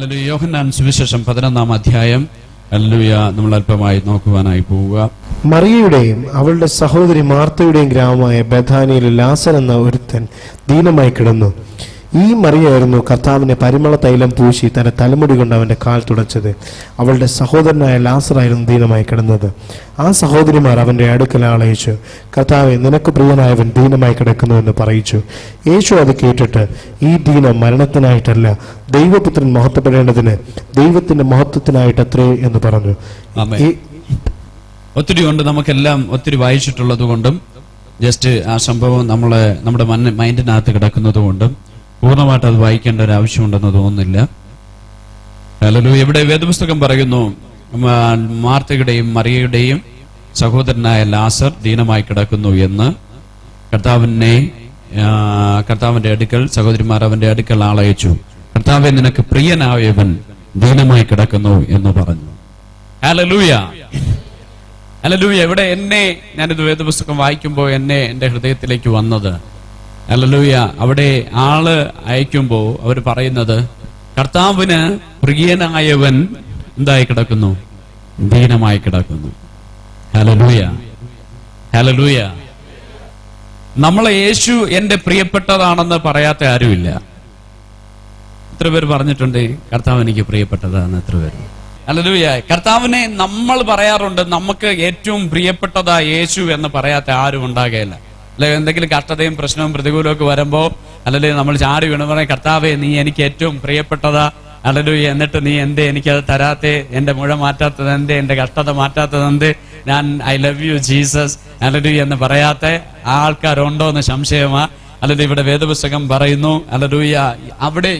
Hallelujah. യോഹന്നാൻ സുവിശേഷം 11-ാം അധ്യായം. Hallelujah. നമ്മൾ അല്പമായി നോക്കുവാനായി പോവുക. മറിയയുടെയും അവളുടെ സഹോദരി മാർത്തയുടെയും ഗ്രാമമായ ബഥാനിയിൽ ലാസർ എന്ന ഒരുത്തൻ ദീനമായി കിടന്നു. ഈ മറിയായിരുന്നു കർത്താവിനെ പരിമള തൈലം പൂശി തന്റെ തലമുടി കൊണ്ട് അവന്റെ കാൽ തുടച്ചത്. അവളുടെ സഹോദരനായ ലാസറായിരുന്നു ദീനമായി കിടന്നത്. ആ സഹോദരിമാർ അവന്റെ അടുക്കൽ ആളയിച്ചു, കർത്താവെ, നിനക്ക് പ്രിയനായവൻ ദീനമായി കിടക്കുന്നു എന്ന് പറയിച്ചു. യേശു അത് കേട്ടിട്ട്, ഈ ദീനം മരണത്തിനായിട്ടല്ല, ദൈവപുത്രൻ മഹത്വപ്പെടേണ്ടതിന് ദൈവത്തിന്റെ മഹത്വത്തിനായിട്ടത്രേ എന്ന് പറഞ്ഞു. ഒത്തിരി കൊണ്ട് നമുക്കെല്ലാം ഒത്തിരി വായിച്ചിട്ടുള്ളത് കൊണ്ടും ജസ്റ്റ് ആ സംഭവം നമ്മുടെ മൈൻഡിനകത്ത് കിടക്കുന്നത് കൊണ്ടും പൂർണ്ണമായിട്ട് അത് വായിക്കേണ്ട ഒരു ആവശ്യമുണ്ടെന്ന് തോന്നുന്നില്ല. ഹല്ലേലൂയ. ഇവിടെ വേദപുസ്തകം പറയുന്നു, മാർത്തയുടെയും മറിയയുടെയും സഹോദരനായ ലാസർ ദീനമായി കിടക്കുന്നു എന്ന്. കർത്താവിന്റെ അടുക്കൽ സഹോദരിമാർ അവന്റെ അടുക്കൽ ആളയച്ചു, കർത്താവെ, നിനക്ക് പ്രിയനായവൻ ദീനമായി കിടക്കുന്നു എന്ന് പറഞ്ഞു. ഹല്ലേലൂയ. ഹല്ലേലൂയ. ഇവിടെ ഞാനിത് വേദപുസ്തകം വായിക്കുമ്പോൾ എന്റെ ഹൃദയത്തിലേക്ക് വന്നത്, ഹല്ലേലൂയ, അവിടെ ആള് അയക്കുമ്പോ അവർ പറയുന്നത്, കർത്താവിന് പ്രിയനായവൻ എന്തായി കിടക്കുന്നു? ദീനമായി കിടക്കുന്നു. ഹല്ലേലൂയ. ഹല്ലേലൂയ. നമ്മളെ യേശു എന്റെ പ്രിയപ്പെട്ടതാണെന്ന് പറയാത്ത ആരുമില്ല. എത്ര പേര് പറഞ്ഞിട്ടുണ്ട് കർത്താവ് എനിക്ക് പ്രിയപ്പെട്ടതാണെന്ന്? എത്ര പേര്? ഹല്ലേലൂയ. കർത്താവിനെ നമ്മൾ പറയാറുണ്ട്, നമുക്ക് ഏറ്റവും പ്രിയപ്പെട്ടതാ യേശു എന്ന് പറയാത്ത ആരും ഉണ്ടാകുകയില്ല. അല്ലെ, എന്തെങ്കിലും കഷ്ടതയും പ്രശ്നവും പ്രതികൂലവും ഒക്കെ വരുമ്പോ അല്ലെ നമ്മൾ ചാടി വീണ് പറയും, കർത്താവെ, നീ എനിക്ക് ഏറ്റവും പ്രിയപ്പെട്ടതാ. ഹല്ലേലൂയ. എന്നിട്ട് നീ എന്തേ എനിക്കത് തരാത്തെ? എന്റെ മുഴ മാറ്റാത്തത് എന്തേ? എന്റെ കഷ്ടത മാറ്റാത്തത് എന്തേ? ഞാൻ I love you Jesus hallelujah എന്ന് പറയാത്ത ആൾക്കാരുണ്ടോ എന്ന് സംശയമാ. അല്ലെങ്കിൽ ഇവിടെ വേദപുസ്തകം പറയുന്നു, ഹല്ലേലൂയ,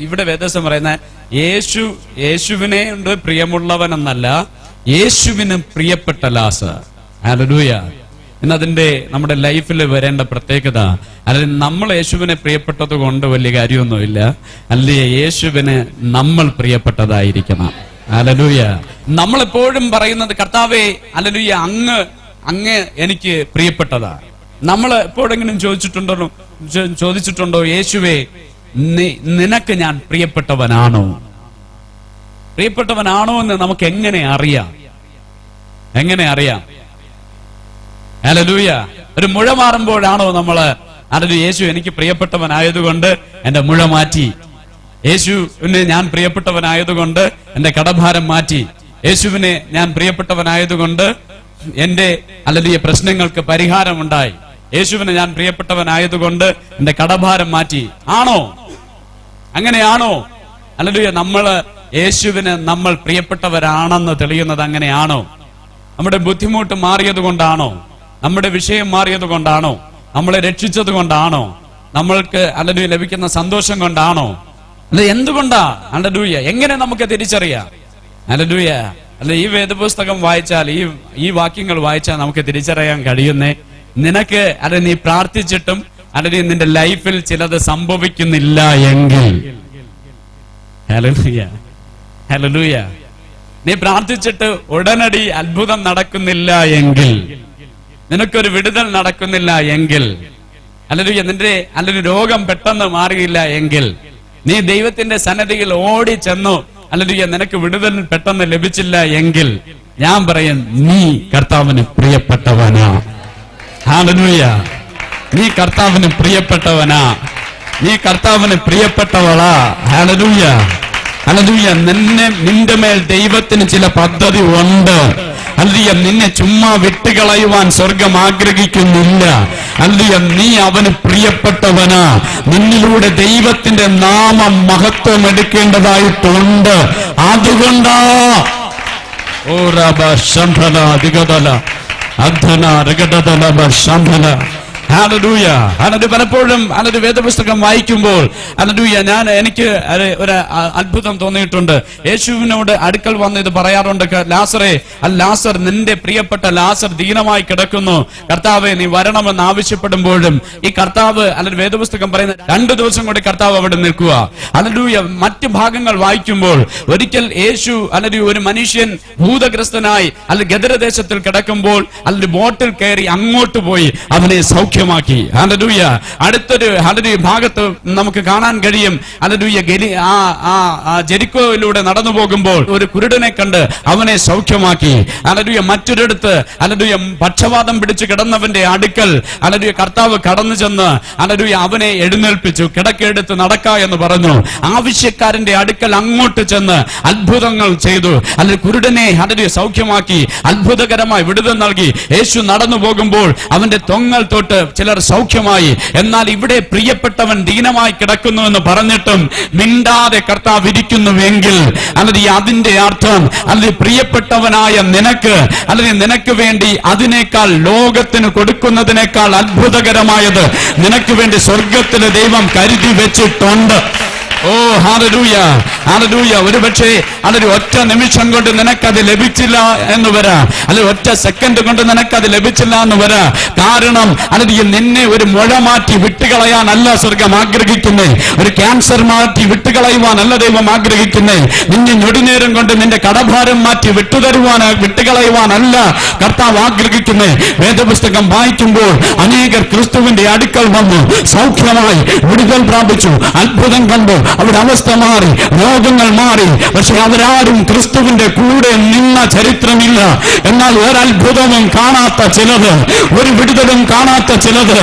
ഇവിടെ വേദപുസ്തകം പറയുന്ന യേശുവിനെ ഉണ്ട് പ്രിയമുള്ളവൻ എന്നല്ല, യേശുവിന് പ്രിയപ്പെട്ട ലാസർ. ഹല്ലേലൂയ. എന്നതിന്റെ നമ്മുടെ ലൈഫിൽ വരേണ്ട പ്രത്യേകത, അല്ലെങ്കിൽ നമ്മൾ യേശുവിനെ പ്രിയപ്പെട്ടത് കൊണ്ട് വലിയ കാര്യമൊന്നുമില്ല, അല്ലെ യേശുവിന് നമ്മൾ പ്രിയപ്പെട്ടതായിരിക്കണം. ഹല്ലേലൂയ. നമ്മളെപ്പോഴും പറയുന്നത്, കർത്താവേ, ഹല്ലേലൂയ, അങ്ങ് എനിക്ക് പ്രിയപ്പെട്ടതാ. നമ്മൾ എപ്പോഴെങ്കിലും ചോദിച്ചിട്ടുണ്ടോ, യേശുവേ, നിനക്ക് ഞാൻ പ്രിയപ്പെട്ടവനാണോ? പ്രിയപ്പെട്ടവനാണോ എന്ന് നമുക്ക് എങ്ങനെ അറിയാം? ഹല്ലേലൂയ. ഒരു മുഴ മാറുമ്പോഴാണോ നമ്മള് യേശു എനിക്ക് പ്രിയപ്പെട്ടവനായതുകൊണ്ട് എന്റെ മുഴ മാറ്റി, യേശുവിനെ ഞാൻ പ്രിയപ്പെട്ടവനായതുകൊണ്ട് എന്റെ കടഭാരം മാറ്റി, യേശുവിനെ ഞാൻ പ്രിയപ്പെട്ടവനായതുകൊണ്ട് എന്റെ പ്രശ്നങ്ങൾക്ക് പരിഹാരമുണ്ടായി, യേശുവിനെ ഞാൻ പ്രിയപ്പെട്ടവനായതുകൊണ്ട് എന്റെ കടഭാരം മാറ്റി? ആണോ? അങ്ങനെയാണോ? ഹല്ലേലൂയ. യേശുവിന് നമ്മൾ പ്രിയപ്പെട്ടവരാണെന്ന് തെളിയുന്നത് അങ്ങനെയാണോ? നമ്മുടെ ബുദ്ധിമുട്ട് മാറിയത് കൊണ്ടാണോ? നമ്മുടെ വിഷയം മാറിയത് കൊണ്ടാണോ? നമ്മളെ രക്ഷിച്ചത് കൊണ്ടാണോ? നമ്മൾക്ക് ഹല്ലേലൂയ ലഭിക്കുന്ന സന്തോഷം കൊണ്ടാണോ? അത് എന്തുകൊണ്ടാ? ഹല്ലേലൂയ. എങ്ങനെ നമുക്ക് തിരിച്ചറിയാം? ഹല്ലേലൂയ. അല്ല, ഈ വേദപുസ്തകം വായിച്ചാൽ, ഈ വാക്യങ്ങൾ വായിച്ചാൽ നമുക്ക് തിരിച്ചറിയാൻ കഴിയുന്നേ, നിനക്ക് നീ പ്രാർത്ഥിച്ചിട്ടും അല്ലെങ്കിൽ നിന്റെ ലൈഫിൽ ചിലത് സംഭവിക്കുന്നില്ല എങ്കിൽ, ഹല്ലേലൂയ, ഹല്ലേലൂയ, നീ പ്രാർത്ഥിച്ചിട്ട് ഉടനടി അത്ഭുതം നടക്കുന്നില്ല എങ്കിൽ, നിനക്കൊരു വിടുതൽ നടക്കുന്നില്ല എങ്കിൽ, അല്ലെങ്കിൽ രോഗം പെട്ടെന്ന് മാറിയില്ല എങ്കിൽ, നീ ദൈവത്തിന്റെ സന്നിധിയിൽ ഓടി ചെന്നു, അല്ലെങ്കിൽ നിനക്ക് വിടുതൽ പെട്ടെന്ന് ലഭിച്ചില്ല എങ്കിൽ, ഞാൻ പറയും, നീ കർത്താവിന് പ്രിയപ്പെട്ടവനാ. ഹല്ലേലൂയ. നീ കർത്താവിന് പ്രിയപ്പെട്ടവനാ. നീ കർത്താവിന് പ്രിയപ്പെട്ടവളാ. ഹല്ലേലൂയ. ഹല്ലേലൂയ. നിന്റെ മേൽ ദൈവത്തിന് ചില പദ്ധതി ഉണ്ട്. ഹല്ലേലൂയ. നിന്നെ ചുമ്മാ വിട്ടുകളയുവാൻ സ്വർഗം ആഗ്രഹിക്കുന്നില്ല. ഹല്ലേലൂയ. നീ അവന് പ്രിയപ്പെട്ടവനാ. നിന്നിലൂടെ ദൈവത്തിന്റെ നാമം മഹത്വം എടുക്കേണ്ടതായിട്ടുണ്ട്. അതുകൊണ്ടാ ഹല്ലേലൂയ. പലപ്പോഴും വേദപുസ്തകം വായിക്കുമ്പോൾ എനിക്ക് ഒരു അത്ഭുതം തോന്നിയിട്ടുണ്ട്. യേശുവിനോട് അടുക്കൽ വന്ന് ഇത് പറയാറുണ്ട്, ലാസർ, നിന്റെ പ്രിയപ്പെട്ട ലാസർ ദീനമായി കിടക്കുന്നു, കർത്താവെ, നീ വരണമെന്ന് ആവശ്യപ്പെടുമ്പോഴും ഈ കർത്താവ് വേദപുസ്തകം പറയുന്ന 2 ദിവസം കൂടി കർത്താവ് അവിടെ നിൽക്കുക. ഹല്ലേലൂയ. മറ്റ് ഭാഗങ്ങൾ വായിക്കുമ്പോൾ ഒരിക്കൽ യേശു ഒരു മനുഷ്യൻ ഭൂതഗ്രസ്തനായി ഗദരദേശത്തിൽ കിടക്കുമ്പോൾ ബോട്ടിൽ കയറി അങ്ങോട്ട് പോയി അവനെ സൗഖ്യം സൗഖ്യമാക്കി. ഹല്ലേലൂയ. അടുത്തൊരു ഹല്ലേലൂയ ഭാഗത്ത് നമുക്ക് കാണാൻ കഴിയും. ഹല്ലേലൂയ. ജെരിക്കോയിലൂടെ നടന്നു പോകുമ്പോൾ ഒരു കുരുടനെ കണ്ട് അവനെ സൗഖ്യമാക്കി. ഹല്ലേലൂയ. മറ്റൊരിടത്ത് ഹല്ലേലൂയ പക്ഷവാതം പിടിച്ചു കിടന്നവന്റെ അടുക്കൽ ഹല്ലേലൂയ കർത്താവ് കടന്നു ചെന്ന് ഹല്ലേലൂയ അവനെ എഴുന്നേൽപ്പിച്ചു. കിടക്കെടുത്ത് നടക്ക എന്ന് പറഞ്ഞു. ആവശ്യക്കാരന്റെ അടുക്കൽ അങ്ങോട്ട് ചെന്ന് അത്ഭുതങ്ങൾ ചെയ്തു. അല്ലെങ്കിൽ കുരുടനെ ഹല്ലേലൂയ സൗഖ്യമാക്കി, അത്ഭുതകരമായി വിടുതൽ നൽകി. യേശു നടന്നു പോകുമ്പോൾ അവന്റെ തൊങ്ങൽ തൊട്ട് ചിലർ സൗഖ്യമായി. എന്നാൽ ഇവിടെ പ്രിയപ്പെട്ടവൻ ദീനമായി കിടക്കുന്നു എന്ന് പറഞ്ഞിട്ടും മിണ്ടാതെ കർത്താവ് ഇരിക്കുന്നുവെങ്കിൽ അല്ലെങ്കിൽ അതിന്റെ അർത്ഥം അല്ലെങ്കിൽ പ്രിയപ്പെട്ടവനായ നിനക്ക് അല്ലെങ്കിൽ നിനക്ക് വേണ്ടി അതിനേക്കാൾ ലോകത്തിന് കൊടുക്കുന്നതിനേക്കാൾ അത്ഭുതകരമായത് നിനക്ക് വേണ്ടി സ്വർഗത്തിലെ ദൈവം കരുതി വെച്ചിട്ടുണ്ട്. ഓ ഹല്ലേലൂയ, ഹല്ലേലൂയ. ഒരുപക്ഷെ അതൊരു ഒറ്റ നിമിഷം കൊണ്ട് നിനക്കത് ലഭിച്ചില്ല എന്ന് വരാം, അല്ലെങ്കിൽ ഒറ്റ സെക്കൻഡ് കൊണ്ട് നിനക്കത് ലഭിച്ചില്ല എന്ന് വരാം. കാരണം അല്ലെങ്കിൽ നിന്നെ ഒരു മുഴ മാറ്റി വിട്ടുകളയാനല്ല സ്വർഗം ആഗ്രഹിക്കുന്നേ, ഒരു ക്യാൻസർ മാറ്റി വിട്ടുകളയുവാനല്ല ദൈവം ആഗ്രഹിക്കുന്നേ. നിന്നെ ഞൊടിനേരം കൊണ്ട് നിന്റെ കടഭാരം മാറ്റി വിട്ടുകളയുവാനല്ല കർത്താവ് ആഗ്രഹിക്കുന്നേ. വേദപുസ്തകം വായിക്കുമ്പോൾ അനേകർ ക്രിസ്തുവിന്റെ അടുക്കൽ വന്നു സൗഖ്യമായി വിടുതൽ പ്രാപിച്ചു, അത്ഭുതം കണ്ടു, അവരുടെ അവസ്ഥ മാറി, രോഗങ്ങൾ മാറി. പക്ഷെ അവരാരും ക്രിസ്തുവിന്റെ കൂടെ നിന്ന ചരിത്രമില്ല. എന്നാൽ ഒരത്ഭുതവും കാണാത്ത ചിലത്, ഒരു വിടുതലും കാണാത്ത ചിലത്,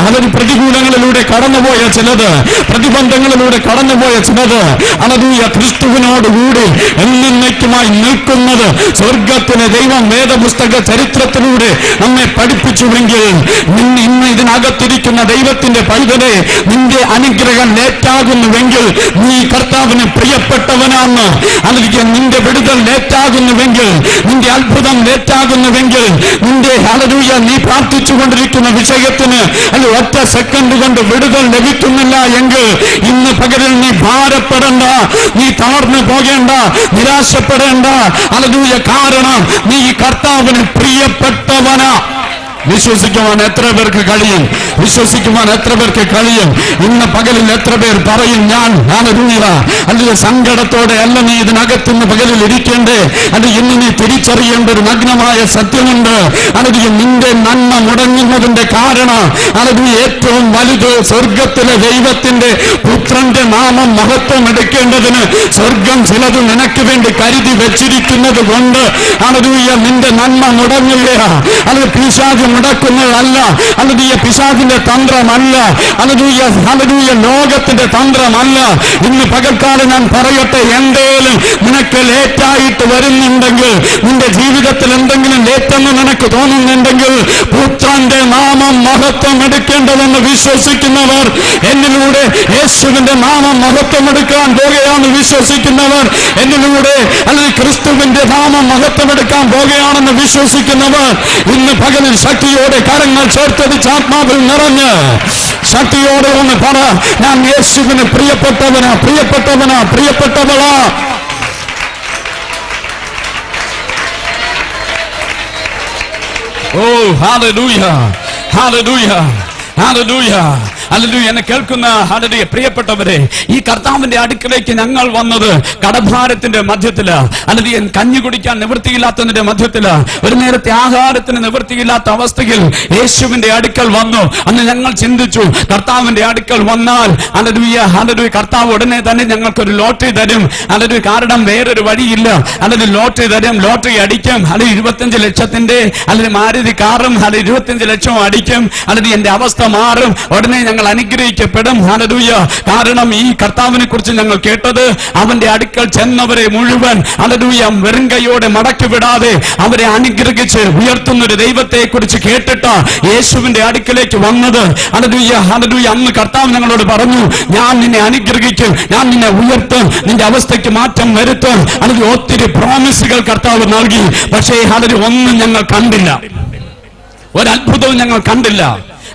അതൊരു പ്രതികൂലങ്ങളിലൂടെ കടന്നുപോയ ചിലത്, പ്രതിബന്ധങ്ങളിലൂടെ കടന്നുപോയ ചിലത്, ക്രിസ്തുവിനോടുകൂടി എന്നേക്കുമായി നിൽക്കുന്നത് സ്വർഗത്തിലെ ദൈവം വേദപുസ്തക ചരിത്രത്തിലൂടെ നമ്മെ പഠിപ്പിച്ചുവെങ്കിൽ ഇന്ന് ഇതിനകത്തിരിക്കുന്ന ദൈവത്തിന്റെ പൈതലെ നിന്റെ അനുഗ്രഹം ലേറ്റാകുന്നുവെങ്കിൽ നീ കർത്താവിന് പ്രിയപ്പെട്ടവനാണ്. അല്ലെങ്കിൽ നിന്റെ വിടുതൽ ലേറ്റാകുന്നുവെങ്കിൽ, നിന്റെ അത്ഭുതം ലേറ്റാകുന്നുവെങ്കിൽ, നിന്റെ ഹല്ലേലൂയ നീ പ്രാർത്ഥിച്ചുകൊണ്ടിരിക്കുന്ന വിഷയത്തിന് അല്ല ഒറ്റ സെക്കൻഡ് കൊണ്ട് വിടുതൽ ലഭിക്കുന്നില്ല എങ്കിൽ ഇന്ന് പകലിൽ നീ ഭാരപ്പെടേണ്ട, നീ തളർന്നു പോകേണ്ട, നിരാശപ്പെടേണ്ട. ഹല്ലേലൂയ. കാരണം നീ കർത്താവിന് പ്രിയപ്പെട്ടവനാ. വിശ്വസിക്കുവാൻ എത്ര പേർക്ക് കഴിയും? വിശ്വസിക്കുവാൻ എത്ര പേർക്ക് കഴിയും? ഇന്ന് പകലിൽ എത്ര പേർ പറയും ഞാൻ ഹല്ലേലൂയ അല്ലെങ്കിൽ സങ്കടത്തോടെ അല്ല നീ ഇതിനകത്തുനിന്ന് പകലിൽ ഇരിക്കേണ്ടേ? അത് ഇന്ന് നീ തിരിച്ചറിയേണ്ട ഒരു നഗ്നമായ സത്യമുണ്ട്. അല്ലെങ്കിൽ നിന്റെ നന്മ മുടങ്ങുന്നതിന്റെ കാരണം അല്ലെങ്കിൽ ഏറ്റവും വലുത് സ്വർഗത്തിലെ ദൈവത്തിന്റെ പുത്രന്റെ നാമം മഹത്വം എടുക്കേണ്ടതിന് സ്വർഗം ചിലത് നിനക്ക് വേണ്ടി കരുതി വെച്ചിരിക്കുന്നത് കൊണ്ട് ഹല്ലേലൂയ നിന്റെ നന്മ മുടങ്ങില്ല. അല്ലെങ്കിൽ പിശാച് മുടക്കുന്നതല്ല, അല്ലെങ്കിൽ പിശാചിന്റെ തന്ത്രമല്ല, അല്ലെങ്കിൽ ലോകത്തിന്റെ തന്ത്രമല്ല. ഇന്ന് പകൽക്കാലം ഞാൻ പറയട്ടെ, എന്തേലും നിനക്ക് ലേറ്റായിട്ട് വരുന്നുണ്ടെങ്കിൽ, നിന്റെ ജീവിതത്തിൽ എന്തെങ്കിലും ലേറ്റെന്ന് നിനക്ക് തോന്നുന്നുണ്ടെങ്കിൽ, പുത്രന്റെ നാമം മഹത്വം എടുക്കേണ്ടതെന്ന് വിശ്വസിക്കുന്നവർ, എന്നിലൂടെ യേശുവിന്റെ നാമം മഹത്വം എടുക്കാൻ പോകുകയാണെന്ന് വിശ്വസിക്കുന്നവർ, എന്നിലൂടെ അല്ലെങ്കിൽ ക്രിസ്തുവിന്റെ നാമം മഹത്വം എടുക്കാൻ പോകുകയാണെന്ന് വിശ്വസിക്കുന്നവർ ഇന്ന് പകലിൽ ശക്തിയോടെ കരങ്ങൾ ചേർത്തടിച്ച് ആത്മാവിൽ നിറഞ്ഞ് ശക്തിയോടെ ഒന്ന് പറ, ഞാൻ യേശുവിന് പ്രിയപ്പെട്ടവനാ, പ്രിയപ്പെട്ടവനാ, പ്രിയപ്പെട്ടവളാ. ഓ ഹല്ലേലൂയ, ഹല്ലേലൂയ, ഹല്ലേലൂയ, ഹല്ലേലൂയ. എന്നെ കേൾക്കുന്ന ഹല്ലേലൂയ പ്രിയപ്പെട്ടവരെ, ഈ കർത്താവിന്റെ അടുക്കലേക്ക് ഞങ്ങൾ വന്നത് കടഭാരത്തിന്റെ മധ്യത്തില്, അല്ലെങ്കിൽ കഞ്ഞി കുടിക്കാൻ നിവൃത്തിയില്ലാത്തതിന്റെ മധ്യത്തില്, ഒരു നേരത്തെ ആഹാരത്തിന് നിവൃത്തിയില്ലാത്ത അവസ്ഥയിൽ യേശുവിന്റെ അടുക്കൽ വന്നു. അന്ന് ഞങ്ങൾ ചിന്തിച്ചു, കർത്താവിന്റെ അടുക്കൽ വന്നാൽ ഹല്ലേലൂയ, ഹല്ലേലൂയ കർത്താവ് ഉടനെ തന്നെ ഞങ്ങൾക്കൊരു ലോട്ടറി തരും. ഹല്ലേലൂയ. കാരണം വേറൊരു വഴിയില്ല. അല്ലെങ്കിൽ ലോട്ടറി തരും, ലോട്ടറി അടിക്കും, അല്ലെങ്കിൽ 25 ലക്ഷത്തിന്റെ അല്ലെങ്കിൽ മാരുതി കാറും അല്ലെങ്കിൽ 25 ലക്ഷം അടിക്കും, അല്ലെങ്കിൽ എന്റെ അവസ്ഥ മാറും, ഉടനെ ഞങ്ങൾ അനുഗ്രഹിക്കപ്പെടും. ഹല്ലേലൂയ. കാരണം ഈ കർത്താവിനെ കുറിച്ച് ഞങ്ങൾ കേട്ടത്, അവന്റെ അടുക്കൽ ചെന്നവരെ മുഴുവൻ ഹല്ലേലൂയ വെറും കൈയോടെ മടക്കി വിടാതെ അവരെ അനുഗ്രഹിച്ച് ഉയർത്തുന്ന ഒരു ദൈവത്തെ കുറിച്ച് കേട്ടിട്ട് യേശുവിന്റെ അടുക്കലേക്ക് വന്നത്. ഹല്ലേലൂയ, ഹല്ലേലൂയ. അന്ന് കർത്താവ് ഞങ്ങളോട് പറഞ്ഞു, ഞാൻ നിന്നെ അനുഗ്രഹിക്കും, ഞാൻ നിന്നെ ഉയർത്തും, നിന്റെ അവസ്ഥയ്ക്ക് മാറ്റം വരുത്തും. അല്ലെങ്കിൽ ഒത്തിരി പ്രോമിസുകൾ കർത്താവ് നൽകി. പക്ഷേ ഹല്ലേലൂയ ഒന്നും ഞങ്ങൾ കണ്ടില്ല, ഒരത്ഭുതവും ഞങ്ങൾ കണ്ടില്ല.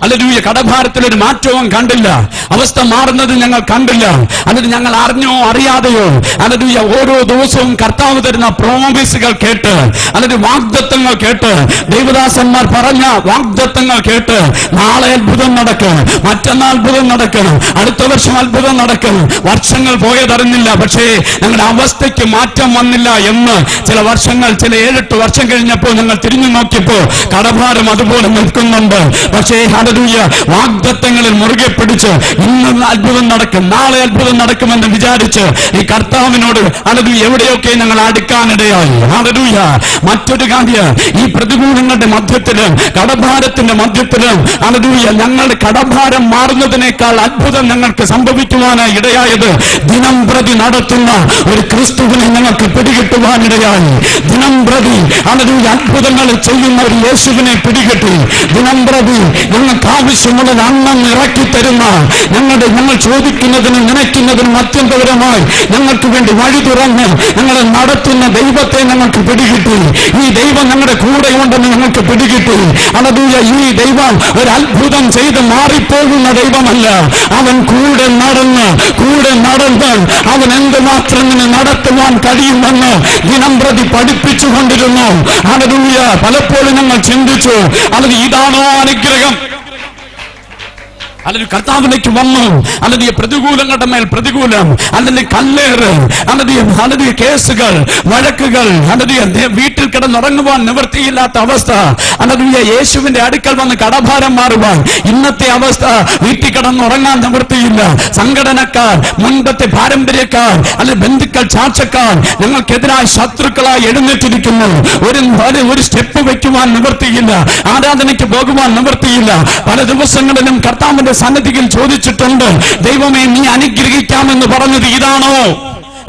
ഹല്ലേലൂയ, കടഭാരത്തിൽ ഒരു മാറ്റവും കണ്ടില്ല. അവസ്ഥ മാറുന്നത് ഞങ്ങൾ കണ്ടില്ല. എന്നിട്ട് ഞങ്ങൾ അറിഞ്ഞോ അറിയാതെയോ ഹല്ലേലൂയ ഓരോ ദിവസവും കർത്താവ് തരുന്ന പ്രോമിസുകൾ കേട്ട്, എന്നിട്ട് വാഗ്ദത്തങ്ങൾ കേട്ട്, ദൈവദാസന്മാർ പറഞ്ഞ വാഗ്ദത്തങ്ങൾ കേട്ട്, നാളെ അത്ഭുതം നടക്കും, മറ്റന്നാൾ അത്ഭുതം നടക്കും, അടുത്ത വർഷം അത്ഭുതം നടക്കും. വർഷങ്ങൾ പോയതറിഞ്ഞില്ല. പക്ഷേ ഞങ്ങളുടെ അവസ്ഥയ്ക്ക് മാറ്റം വന്നില്ല എന്ന് ചില വർഷങ്ങൾ, ചില 7-8 വർഷം കഴിഞ്ഞപ്പോൾ ഞങ്ങൾ തിരിഞ്ഞു നോക്കിയപ്പോൾ കടഭാരം അതുപോലെ നിൽക്കുന്നുണ്ട്. പക്ഷേ ഹല്ലേലൂയ വാഗ്ദത്തങ്ങളിൽ മുറുകെ പിടിച്ച് ഇന്ന് അത്ഭുതം നടക്കും, നാളെ അത്ഭുതം നടക്കുമെന്ന് വിചാരിച്ച് ഈ കർത്താവിനോട് ഹല്ലേലൂയ എവിടെയൊക്കെ ഞങ്ങൾ അടുക്കാനിടയായി. ഹല്ലേലൂയ. മറ്റൊരു കാര്യം, ഈ പ്രതികൂലങ്ങളുടെ മധ്യത്തിലും കടഭാരത്തിന്റെ മധ്യത്തിലും ഹല്ലേലൂയ ഞങ്ങളുടെ കടഭാരം മാറുന്നതിനേക്കാൾ അത്ഭുതം ഞങ്ങൾക്ക് സംഭവിക്കുവാനായി ഇടയായത് ദിനം പ്രതി നടത്തുന്ന ഒരു ക്രിസ്തുവിനെ ഞങ്ങൾക്ക് പിടികിട്ടുവാനിടയായി. ദിനം പ്രതി ഹല്ലേലൂയ അത്ഭുതങ്ങൾ ചെയ്യുന്ന ഒരു യേശുവിനെ പിടികിട്ടി. ദിനം പ്രതി ഞങ്ങൾക്ക് ആവശ്യമുള്ളത് അന്നം ഇറക്കി തരുന്ന, ഞങ്ങൾ ചോദിക്കുന്നതിനും നനയ്ക്കുന്നതിനും അത്യന്തപരമായി ഞങ്ങൾക്ക് വേണ്ടി വഴി തുറന്ന് ഞങ്ങളെ നടത്തുന്ന ദൈവത്തെ ഞങ്ങൾക്ക് പിടികിട്ടി. ഈ ദൈവം ഞങ്ങളുടെ കൂടെ ഉണ്ടെന്ന് ഞങ്ങൾക്ക് പിടികിട്ടി. ഹല്ലേലൂയ. ഈ ദൈവം ഒരു അത്ഭുതം ചെയ്ത് മാറിപ്പോകുന്ന ദൈവമല്ല. അവൻ കൂടെ നടന്ന് അവൻ എന്തുമാത്രം നടത്തുവാൻ കഴിയുമെന്ന് ദിനം പ്രതി പഠിപ്പിച്ചുകൊണ്ടിരുന്നു. ഹല്ലേലൂയ. പലപ്പോഴും ഞങ്ങൾ ചിന്തിച്ചു, അല്ലെങ്കിൽ ഇതാണോ അനുഗ്രഹം? അല്ലെങ്കിൽ കർത്താവിലേക്ക് വന്നു, അല്ലെങ്കിൽ പ്രതികൂലങ്ങളുടെ മേൽ പ്രതികൂലം, അല്ലെങ്കിൽ കല്ലേറ്, അല്ലെങ്കിൽ കേസുകൾ, വഴക്കുകൾ, അല്ലെങ്കിൽ വീട്ടിൽ കിടന്നുറങ്ങുവാൻ നിവൃത്തിയില്ലാത്ത അവസ്ഥ, അല്ലെങ്കിൽ യേശുവിന്റെ അടുക്കൽ വന്ന് കടഭാരം മാറുവാൻ ഇന്നത്തെ അവസ്ഥ, വീട്ടിൽ കിടന്നുറങ്ങാൻ നിവൃത്തിയില്ല. സംഘടനക്കാർ, മുൻപത്തെ പാരമ്പര്യക്കാർ, അല്ലെങ്കിൽ ബന്ധുക്കൾ, ചാർച്ചക്കാർ ഞങ്ങൾക്കെതിരായി ശത്രുക്കളായി എഴുന്നേറ്റിരിക്കുന്നു. ഒരു സ്റ്റെപ്പ് വെക്കുവാൻ നിവൃത്തിയില്ല, ആരാധനയ്ക്ക് പോകുവാൻ നിവൃത്തിയില്ല. പല ദിവസങ്ങളിലും കർത്താവിന്റെ സന്നിധിയിൽ ചോദിച്ചിട്ടുണ്ട്, ദൈവമേ നീ അനുഗ്രഹിക്കാമെന്ന് പറഞ്ഞത് ഇതാണോ?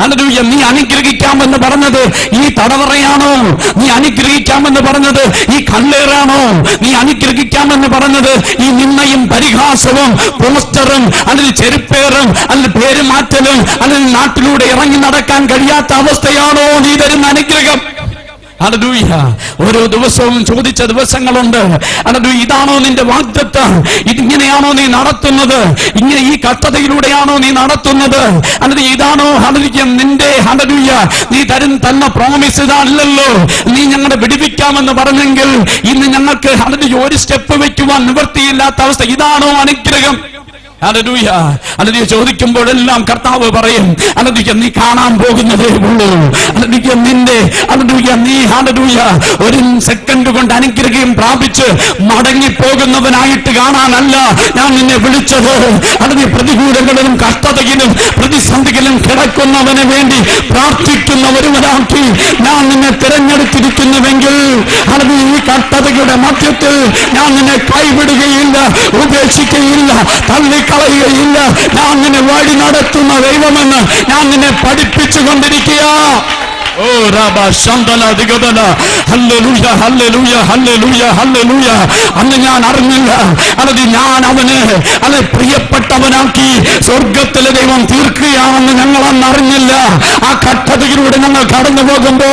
ഹല്ലേലൂയ. നീ അനുഗ്രഹിക്കാമെന്ന് പറഞ്ഞത് ഈ തടവറയാണോ? നീ അനുഗ്രഹിക്കാമെന്ന് പറഞ്ഞത് ഈ കല്ലേറാണോ? നീ അനുഗ്രഹിക്കാമെന്ന് പറഞ്ഞത് ഈ നിന്നയും പരിഹാസവും പോസ്റ്ററും അല്ലെങ്കിൽ ചെരുപ്പേറും അല്ലെങ്കിൽ പേര് മാറ്റലും അല്ലെങ്കിൽ നാട്ടിലൂടെ ഇറങ്ങി നടക്കാൻ കഴിയാത്ത അവസ്ഥയാണോ നീ തരുന്ന അനുഗ്രഹം? ഹല്ലേലൂയ. ഓരോ ദിവസവും ചോദിച്ച ദിവസങ്ങളുണ്ട്. ഹല്ലേലൂയ. ഇതാണോ നിന്റെ വാഗ്ദത്തം? ഇതിങ്ങനെയാണോ നീ നടത്തുന്നത്? ഇങ്ങനെ ഈ കഷ്ടതയിലൂടെയാണോ നീ നടത്തുന്നത്? ഹല്ലേലൂയ. ഇതാണോ ഹല്ലേലൂയ നിന്റെ ഹല്ലേലൂയ നീ തന്ന പ്രോമിസ്? ഇതല്ലല്ലോ. നീ ഞങ്ങളെ വിടുവിക്കാമെന്ന് പറഞ്ഞെങ്കിൽ ഇന്ന് ഞങ്ങൾക്ക് ഹല്ലേലൂയ ഒരു സ്റ്റെപ്പ് വെക്കുവാൻ നിവൃത്തിയില്ലാത്ത അവസ്ഥ. ഇതാണോ അനുഗ്രഹം? ഹല്ലേലൂയ. ഹല്ലേലൂയ. ചോദിക്കുമ്പോഴെല്ലാം കർത്താവ് പറയും, ഹല്ലേലൂയ നീ കാണാൻ പോകുന്നതേ ഉള്ളൂ. ഹല്ലേലൂയ നിന്റെ ഹല്ലേലൂയ നീ ഹല്ലേലൂയ ഒരു സെക്കൻഡ് കൊണ്ട് അനുഗ്രഹം പ്രാപിച്ച് മടങ്ങിപ്പോകുന്നവനായിട്ട് കാണാനല്ല ഞാൻ നിന്നെ വിളിച്ചത്. ഹല്ലേലൂയ. പ്രതികൂലങ്ങളിലും കഷ്ടതയിലും പ്രതിസന്ധികളിലും കിടക്കുന്നവന് വേണ്ടി പ്രാർത്ഥിക്കുന്ന ഒരുവനാക്കി ഞാൻ നിന്നെ തിരഞ്ഞെടുത്തിരിക്കുന്നുവെങ്കിൽ ഹല്ലേലൂയ ഈ കഷ്ടതയുടെ മധ്യത്തിൽ ഞാൻ നിന്നെ കൈവിടുകയില്ല, ഉപേക്ഷിക്കുകയില്ല, തള്ളിക്കളയുകയില്ല. ഞാൻ നിന്നെ വഴി നടത്തുന്ന ദൈവമെന്ന് ഞാൻ നിന്നെ പഠിപ്പിച്ചു കൊണ്ടിരിക്കുക. ഓ റബ ശന്തല ദിഗദല. ഹല്ലേലൂയ, ഹല്ലേലൂയ, ഹല്ലേലൂയ, ഹല്ലേലൂയ. അന്ന് ഞാൻ അറിഞ്ഞില്ല, അല്ലാതെ ഞാൻ അവന് പ്രിയപ്പെട്ടവനാക്കി സ്വർഗത്തിലെ ദൈവം തീർക്കുകയാണെന്ന് ഞങ്ങൾ അന്ന് അറിഞ്ഞില്ല. ആ കഷ്ടതയിലൂടെ ഞങ്ങൾ കടന്നു പോകുമ്പോ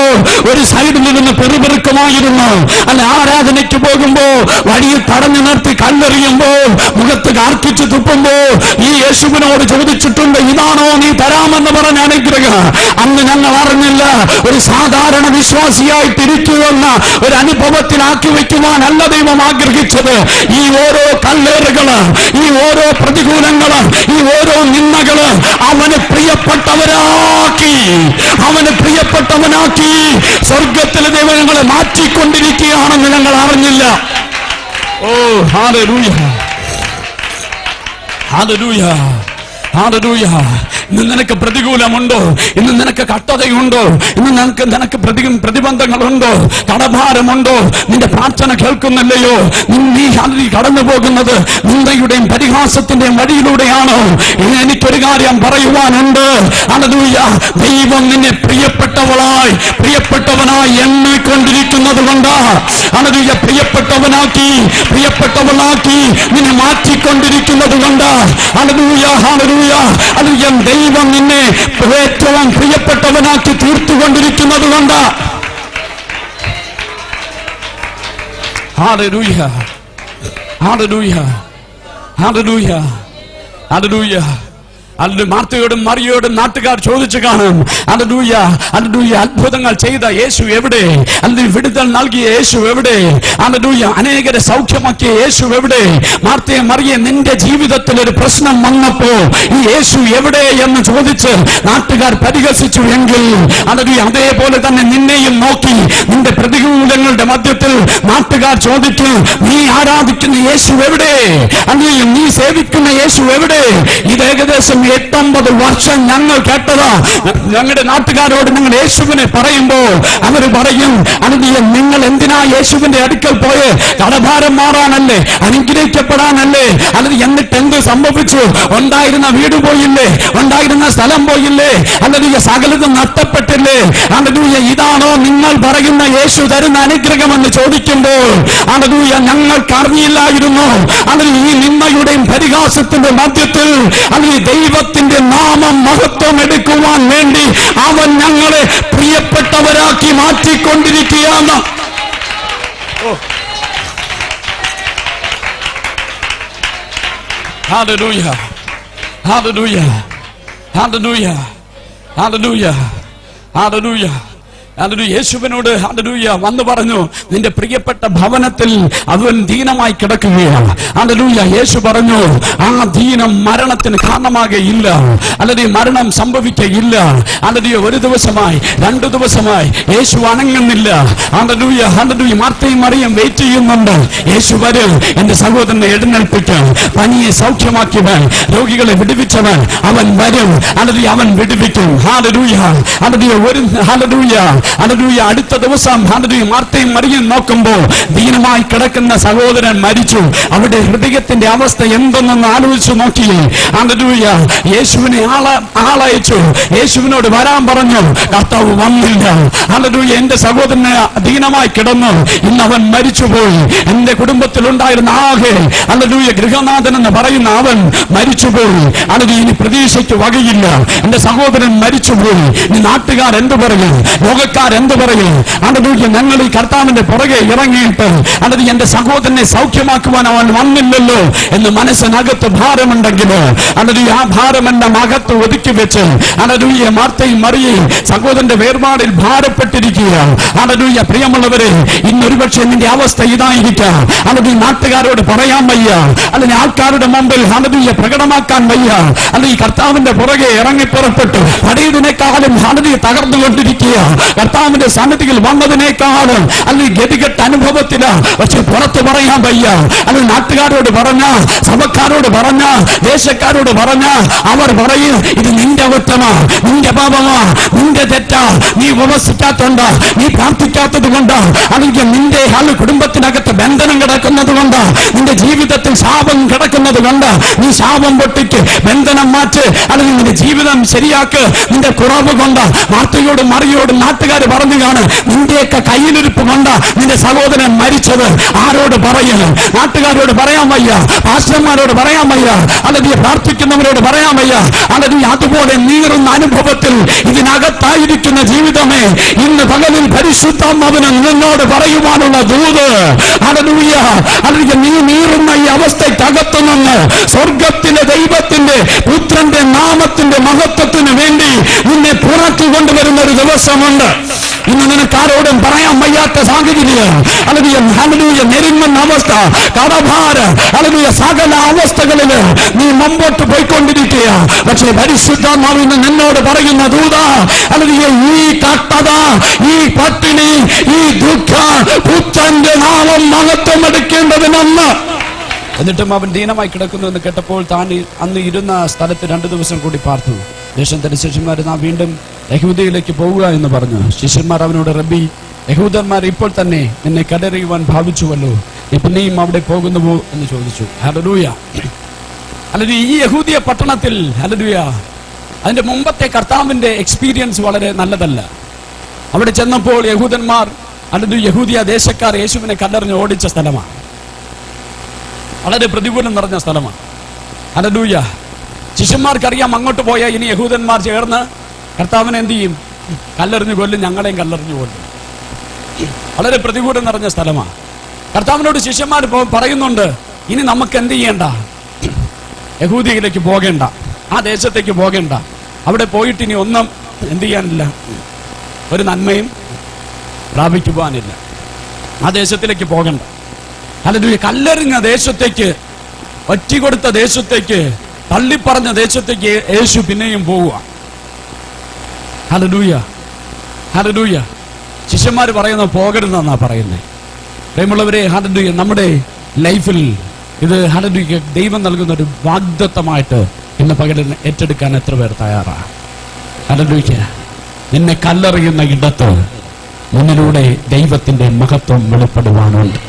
ഒരു സൈഡിൽ നിന്ന് പെറുപെറുക്കമായിരുന്നു. അല്ല, ആരാധനയ്ക്ക് പോകുമ്പോ വഴിയിൽ തടഞ്ഞു നിർത്തി കല്ലെറിയുമ്പോ, മുഖത്ത് കാർക്കിച്ച് തുപ്പുമ്പോ ഈ യേശുവിനോട് ചോദിച്ചിട്ടുണ്ട്, ഇതാണോ നീ തരാമെന്ന് പറഞ്ഞ അനുഗ്രഹം? അന്ന് ഞങ്ങൾ അറിഞ്ഞില്ല. ഒരു സാധാരണ വിശ്വാസിയായിട്ടിരിക്കുമെന്ന ഒരു അനുഭവത്തിലാക്കി വെക്കുവാനല്ല ദൈവം ആഗ്രഹിച്ചത്. ഈ ഓരോ കല്ലേറുകള്, ഈ ഓരോ പ്രതികൂലങ്ങള്, ഈ ഓരോ നിന്ദകള് അവന് പ്രിയപ്പെട്ടവനാക്കി സ്വർഗത്തിലെ ദൈവം ഞങ്ങളെ മാറ്റിക്കൊണ്ടിരിക്കുകയാണെന്ന് ഞങ്ങൾ അറിഞ്ഞില്ല. ഓ ഹല്ലേലൂയ, ഹല്ലേലൂയ, ഹല്ലേലൂയ. ഇന്ന് നിനക്ക് പ്രതികൂലമുണ്ടോ? ഇന്ന് നിനക്ക് കഷ്ടതയുണ്ടോ? ഇന്ന് നിനക്ക് പ്രതിബന്ധങ്ങളുണ്ടോ? കടഭാരമുണ്ടോ? നിന്റെ പ്രാർത്ഥന കേൾക്കുന്നില്ലയോ? നീ കടന്നു പോകുന്നത് നിന്ദയുടെയും പരിഹാസത്തിന്റെയും വഴിയിലൂടെയാണോ? എനിക്കൊരു കാര്യം പറയുവാനുണ്ട്. ഹല്ലേലൂയ. ദൈവം നിന്നെ പ്രിയപ്പെട്ടവനായി എണ്ണിക്കൊണ്ടിരിക്കുന്നത് കൊണ്ട്, ഹല്ലേലൂയ, പ്രിയപ്പെട്ടവനാക്കി നിന്നെ മാറ്റിക്കൊണ്ടിരിക്കുന്നത് കൊണ്ട്, ഹല്ലേലൂയ, ഹല്ലേലൂയ, ഹല്ലേലൂയ, ദൈവം നിന്നെ ഏറ്റവും പ്രിയപ്പെട്ടവനാക്കി തീർത്തുകൊണ്ടിരിക്കുന്നത് കൊണ്ട്. ഹല്ലേലൂയ. ഹല്ലേലൂയ, ഹല്ലേലൂയ, ഹല്ലേലൂയ. മാർത്തയോടും മറിയോടും നാട്ടുകാർ ചോദിച്ചു കാണും, ഹല്ലേലൂയ, ഹല്ലേലൂയ, അത്ഭുതങ്ങൾ ചെയ്ത യേശു എവിടെ? അല്ലെങ്കിൽ വിടുതൽ നൽകിയ യേശു എവിടെ? ഹല്ലേലൂയ, അനേകരെ സൗഖ്യമാക്കിയ യേശു എവിടെ? മാർത്തയെ മറിയെ, നിന്റെ ജീവിതത്തിൽ ഒരു പ്രശ്നം വന്നപ്പോ ഈ യേശു എവിടെ എന്ന് ചോദിച്ച് നാട്ടുകാർ പരിഹസിച്ചു എങ്കിൽ, ഹല്ലേലൂയ, അതേപോലെ തന്നെ നിന്നെയും നോക്കി നിന്റെ പ്രതികൂലങ്ങളുടെ മധ്യത്തിൽ നാട്ടുകാർ ചോദിക്കും, നീ ആരാധിക്കുന്ന യേശു എവിടെ? അല്ലെങ്കിൽ നീ സേവിക്കുന്ന യേശു എവിടെ? ഇത് ഏകദേശം 8-9 വർഷം ഞങ്ങൾ കേട്ടതാ. ഞങ്ങളുടെ നാട്ടുകാരോട് ഞങ്ങൾ യേശുവിനെ പറയുമ്പോൾ അവർ പറയും, ഹല്ലേലൂയ, നിങ്ങൾ എന്തിനാ യേശുവിന്റെ അടുക്കൽ പോയി? കടഭാരം മാറാനല്ലേ? അനുഗ്രഹിക്കപ്പെടാനല്ലേ? അല്ലെങ്കിൽ എന്നിട്ട് എന്ത് സംഭവിച്ചു? ഉണ്ടായിരുന്ന വീട് പോയില്ലേ? ഉണ്ടായിരുന്ന സ്ഥലം പോയില്ലേ? ഹല്ലേലൂയ, സകലതും നഷ്ടപ്പെട്ടില്ലേ? ഹല്ലേലൂയ, ഇതാണോ നിങ്ങൾ പറയുന്ന യേശു തരുന്ന അനുഗ്രഹം എന്ന് ചോദിക്കുമ്പോൾ, ഹല്ലേലൂയ, ഞങ്ങൾക്ക് അറിയില്ലായിരുന്നു. ഹല്ലേലൂയ, ഈ നിന്ദയുടെയും പരിഹാസത്തിന്റെ മധ്യത്തിൽ ഹല്ലേലൂയ ദൈവത്തിന്റെ നാമം മഹത്വം എടുക്കുവാൻ വേണ്ടി അവൻ ഞങ്ങളെ പ്രിയപ്പെട്ടവരാക്കി മാറ്റിക്കൊണ്ടിരിക്കുകയാണ്. ഹല്ലേലൂയ, ഹല്ലേലൂയ, ഹല്ലേലൂയ, ഹല്ലേലൂയ, ഹല്ലേലൂയ. ഹല്ലേലൂയ, യേശുവിനോട് ഹല്ലേലൂയ വന്നു പറഞ്ഞു, നിന്റെ പ്രിയപ്പെട്ട ഭവനത്തിൽ അവൻ ദീനമായി കിടക്കുകയാണ്. ഹല്ലേലൂയ, യേശു പറഞ്ഞു, ആ ദീനം മരണത്തിന് കാരണമാകയില്ല. ഹല്ലേലൂയ, മരണം സംഭവിക്കയില്ല. ഹല്ലേലൂയ, ഒരു ദിവസമായി 2 ദിവസമായി യേശു അനങ്ങുന്നില്ല. ഹല്ലേലൂയ, ഹല്ലേലൂയ, മാർത്തയും മറിയം വെയിറ്റ് ചെയ്യുന്നുണ്ട്. യേശു വരും, എന്റെ സഹോദരനെ എഴുന്നേൽപ്പിക്കാൻ, പനിയെ സൗഖ്യമാക്കിയവൻ, രോഗികളെ വിടുവിച്ചവൻ അവൻ വരും. ഹല്ലേലൂയ, അവൻ വിടുവിക്കും. ഹല്ലേലൂയ, ഹല്ലേലൂയ, ഹല്ലേലൂയ, ഹല്ലേലൂയ. അടുത്ത ദിവസം ഹല്ലേലൂയ മാർത്തയും മറിയയും നോക്കുമ്പോൾ ദീനമായി കിടക്കുന്ന സഹോദരൻ മരിച്ചു. അവിടെ ഹൃദയത്തിന്റെ അവസ്ഥ എന്തെന്ന് ആലോചിച്ചു നോക്കിയേ. ഹല്ലേലൂയ, യേശുവിനെ ആളയച്ചു. യേശുവിനോട് വരാൻ പറഞ്ഞു, കർത്താവ് വന്നില്ല. ഹല്ലേലൂയ, എന്റെ സഹോദരന് ദീനമായി കിടന്നു, ഇന്ന് അവൻ മരിച്ചുപോയി. എന്റെ കുടുംബത്തിൽ ഉണ്ടായിരുന്ന ആകെ ഹല്ലേലൂയ ഗൃഹനാഥൻ എന്ന് പറയുന്ന അവൻ മരിച്ചുപോയി. ഹല്ലേലൂയ, ഇനി പ്രതീക്ഷയ്ക്ക് വകയില്ല. എന്റെ സഹോദരൻ മരിച്ചുപോയി. ഇനി നാട്ടുകാർ എന്ത് പറയും? എന്ത് പറയും? ഹല്ലേലൂയ, ഞങ്ങൾ ഈ കർത്താവിന്റെ പുറകെ ഇറങ്ങിയിട്ട് ഹല്ലേലൂയ എന്റെ സഹോദരനെ സൗഖ്യമാക്കുവാൻ അവൻ വന്നില്ലല്ലോ എന്ന് മനസ്സിനകത്ത് ഭാരമുണ്ടെങ്കിൽ ഹല്ലേലൂയ ആ ഭാരം എന്റെ മകത്ത് ഒതുക്കി വെച്ച് ഹല്ലേലൂയ മാർത്തയും മറിയയും സഹോദരന്റെ വേർപാടിൽ ഭാരപ്പെട്ടിരിക്കുക. ഹല്ലേലൂയ, പ്രിയമുള്ളവരെ, ഇന്നൊരു പക്ഷേ നിന്റെ അവസ്ഥ ഇതായിരിക്കാം. ഹല്ലേലൂയ, നാട്ടുകാരോട് പറയാൻ വയ്യ, അല്ലെങ്കിൽ ആൾക്കാരുടെ മുമ്പിൽ ഹല്ലേലൂയ പ്രകടമാക്കാൻ വയ്യ. അല്ലെങ്കിൽ കർത്താവിന്റെ പുറകെ ഇറങ്ങി പുറപ്പെട്ടു പഴയതിനേക്കാളും ഹല്ലേലൂയ തകർന്നുകൊണ്ടിരിക്കുക. കർത്താവിന്റെ സന്നിധിയിൽ വന്നതിനേക്കാളും അല്ലെങ്കിൽ ഗതികെട്ട അനുഭവത്തില് പക്ഷെ പുറത്ത് പറയാൻ വയ്യ. അല്ലെങ്കിൽ നാട്ടുകാരോട് പറഞ്ഞ, സഭക്കാരോട് പറഞ്ഞ, ദേശക്കാരോട് പറഞ്ഞ അവർ പറയും, ഇത് നിന്റെ കുറ്റമാ, നിന്റെ പാപമാ, നിന്റെ തെറ്റാ, നീ ഉപവസിക്കാത്തോണ്ട്, നീ പ്രാർത്ഥിക്കാത്തത് കൊണ്ട്, അല്ലെങ്കിൽ നിന്റെ കുടുംബത്തിനകത്ത് ബന്ധനം കിടക്കുന്നത് കൊണ്ട്, നിന്റെ ജീവിതത്തിൽ ശാപം കിടക്കുന്നത് കൊണ്ട് നീ ശാപം പൊട്ടിക്ക്, ബന്ധനം മാറ്റ്, അല്ലെങ്കിൽ നിന്റെ ജീവിതം ശരിയാക്ക്. നിന്റെ കുറവ് കൊണ്ട് മാർത്തയോടും മറിയോടും നാട്ടുകാർ പറഞ്ഞു കാണും, നിന്റെയൊക്കെ കയ്യിലിരിപ്പ് കൊണ്ട് നിന്റെ സഹോദരൻ മരിച്ചത് ആരോട് പറയും? നാട്ടുകാരോട് പറയാൻ വയ്യ, പാസ്റ്റർമാരോട് പറയാൻ വയ്യ, അല്ലെങ്കിൽ പ്രാർത്ഥിക്കുന്നവരോട് പറയാൻ വയ്യ. അല്ലെങ്കിൽ അതുപോലെ നീറുന്ന അനുഭവത്തിൽ ഇതിനകത്തായിരിക്കുന്ന ജീവിതമേ, ഇന്ന് പകലിൽ പരിശുദ്ധാത്മാവിന് നിന്നോട് പറയുവാനുള്ള ദൂത്, ഹല്ലേലൂയ, ഹല്ലേലൂയ, നീ നീറുന്ന ഈ അവസ്ഥയ്ക്കകത്തു നിന്ന് സ്വർഗത്തിലെ ദൈവത്തിന്റെ പുത്രന്റെ നാമത്തിന്റെ മഹത്വത്തിന് വേണ്ടി നിന്നെ പുറത്തു കൊണ്ടുവരുന്ന ഒരു ദിവസമുണ്ട്. ഇന്ന് നിനക്ക് ആരോടും പറയാൻ വയ്യാത്ത സാഹചര്യം, ഹല്ലേലൂയ, ഹല്ലേലൂയ, നെരുങ്ങുന്ന അവസ്ഥ, കടഭാര, ഹല്ലേലൂയ, സകല അവസ്ഥകളില് നീ മുമ്പോട്ട് പോയിക്കൊണ്ടിരിക്കുക. പക്ഷേ പരിശുദ്ധാത്മാവിന് നിന്നോട് പറയുന്ന ദൂത, ഹല്ലേലൂയ, ഈ കഷ്ടത, ഈ പട്ടിണി, ഈ ദുഃഖ പുത്രന്റെ നാമം മഹത്വം എടുക്കേണ്ടതിനൊന്ന്. എന്നിട്ടും അവൻ ദീനമായി കിടക്കുന്നു എന്ന് കേട്ടപ്പോൾ താൻ അന്ന് ഇരുന്ന സ്ഥലത്ത് 2 ദിവസം കൂടി പാർത്തു. ദേശം തന്റെ ശിഷ്യന്മാർ നാം വീണ്ടും യഹൂദയിലേക്ക് പോവുക എന്ന് പറഞ്ഞു. ശിഷ്യന്മാർ അവനോട്, റബ്ബി, യഹൂദന്മാർ ഇപ്പോൾ തന്നെ നിന്നെ കല്ലെറിയുവാൻ ഭാവിച്ചുവല്ലോ, നീ പിന്നെയും അവിടെ പോകുന്നുവോ എന്ന് ചോദിച്ചു. Hallelujah, hallelujah. ഈ യഹൂദിയ പട്ടണത്തിൽ ഹല്ലേലൂയ അതിന്റെ മുമ്പത്തെ കർത്താവിന്റെ എക്സ്പീരിയൻസ് വളരെ നല്ലതല്ല. അവിടെ ചെന്നപ്പോൾ യഹൂദന്മാർ ഹല്ലേലൂയ യഹൂദിയ ദേശക്കാർ യേശുവിനെ കല്ലെറിഞ്ഞ് ഓടിച്ച സ്ഥലമാണ്. വളരെ പ്രതികൂലം നിറഞ്ഞ സ്ഥലമാണ്. ഹല്ലേലൂയ. ശിഷ്യന്മാർക്കറിയാം, അങ്ങോട്ട് പോയാൽ ഇനി യഹൂദന്മാർ ചേർന്ന് കർത്താവിനെ എന്ത് ചെയ്യും? കല്ലെറിഞ്ഞു കൊല്ലും, ഞങ്ങളെയും കല്ലെറിഞ്ഞു കൊല്ലും. വളരെ പ്രതികൂലം നിറഞ്ഞ സ്ഥലമാണ്. കർത്താവിനോട് ശിഷ്യന്മാർ പറയുന്നുണ്ട്, ഇനി നമുക്ക് എന്ത് ചെയ്യണ്ട? യഹൂദിയിലേക്ക് പോകേണ്ട, ആ ദേശത്തേക്ക് പോകേണ്ട. അവിടെ പോയിട്ട് ഇനി ഒന്നും എന്ത് ചെയ്യാനില്ല, ഒരു നന്മയും പ്രാപിക്കുവാനില്ല. ആ ദേശത്തിലേക്ക് പോകണ്ട. ഹല്ലേലൂയ. കല്ലെറിഞ്ഞ ദേശത്തേക്ക്, ഒറ്റിക്കൊടുത്ത ദേശത്തേക്ക്, തള്ളിപ്പറഞ്ഞ ദേശത്തേക്ക് യേശു പിന്നെയും പോവുക. Hallelujah, hallelujah. ശിഷ്യന്മാർ പറയുന്ന പോകരുതെന്നാ പറയുന്നത്. പ്രിയമുള്ളവരെ, ഹല്ലേലൂയ, നമ്മുടെ ലൈഫിൽ ഇത് ഹല്ലേലൂയ ദൈവം നൽകുന്ന ഒരു വാഗ്ദത്തമായിട്ട് ഇന്ന് പകലിൽ ഏറ്റെടുക്കാൻ എത്ര പേർ തയ്യാറാണ്? ഹല്ലേലൂയ. നിന്നെ കല്ലെറിയുന്ന ഇടത്ത് മുന്നിലൂടെ ദൈവത്തിന്റെ മഹത്വം വെളിപ്പെടുവാനുണ്ട്.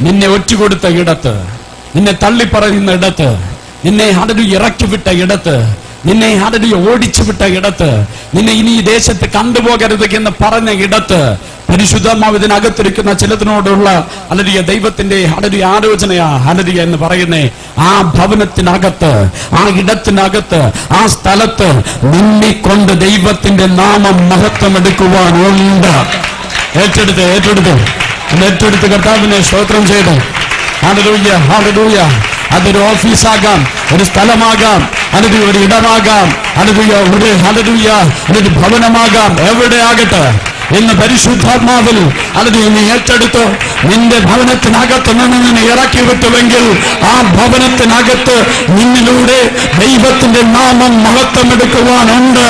നിന്നെ ഒറ്റുകൊടുത്ത ഇടത്ത്, നിന്നെ തള്ളിപ്പറയുന്ന ഇടത്ത്, നിന്നെ ഹല്ലേലൂയ ഇറക്കി വിട്ട ഇടത്ത്, നിന്നെ ഹല്ലേലൂയ ഓടിച്ചു വിട്ട ഇടത്ത്, നിന്നെ ഇനി ഈ ദേശത്ത് കണ്ടുപോകരുത് എന്ന് പറഞ്ഞ ഇടത്ത് പരിശുദ്ധാത്മാവ് ഇതിനകത്തിരിക്കുന്ന ചിലതിനോടുള്ള ഹല്ലേലൂയ ദൈവത്തിന്റെ ഹല്ലേലൂയ ആലോചനയാ ഹല്ലേലൂയ എന്ന് പറയുന്നേ. ആ ഭവനത്തിനകത്ത്, ആ ഇടത്തിനകത്ത്, ആ സ്ഥലത്ത് നിന്നിക്കൊണ്ട് ദൈവത്തിന്റെ നാമം മഹത്വം എടുക്കുവാനുണ്ട്. ഏറ്റെടുത്ത് കർത്താവിനെ സ്തോത്രം ചെയ്ത് ഹല്ലേലൂയ, ഹല്ലേലൂയ. അതൊരു ഓഫീസാകാം, ഒരു സ്ഥലമാകാം, ഹല്ലേലൂയ ഒരു ഇടമാകാം, ഹല്ലേലൂയ ഒരു ഹല്ലേലൂയ ഒരു ഭവനമാകാം, എവിടെ ആകട്ടെ, ഇന്ന് പരിശുദ്ധാത്മാവിൽ ഹല്ലേലൂയ നീ ഏറ്റെടുത്ത് നിന്റെ ഭവനത്തിനകത്ത് നിന്ന് നിന്നെ ഇറക്കി വിട്ടുവെങ്കിൽ ആ ഭവനത്തിനകത്ത് നിന്നിലൂടെ ദൈവത്തിന്റെ നാമം മഹത്വം എടുക്കുവാനുണ്ട്.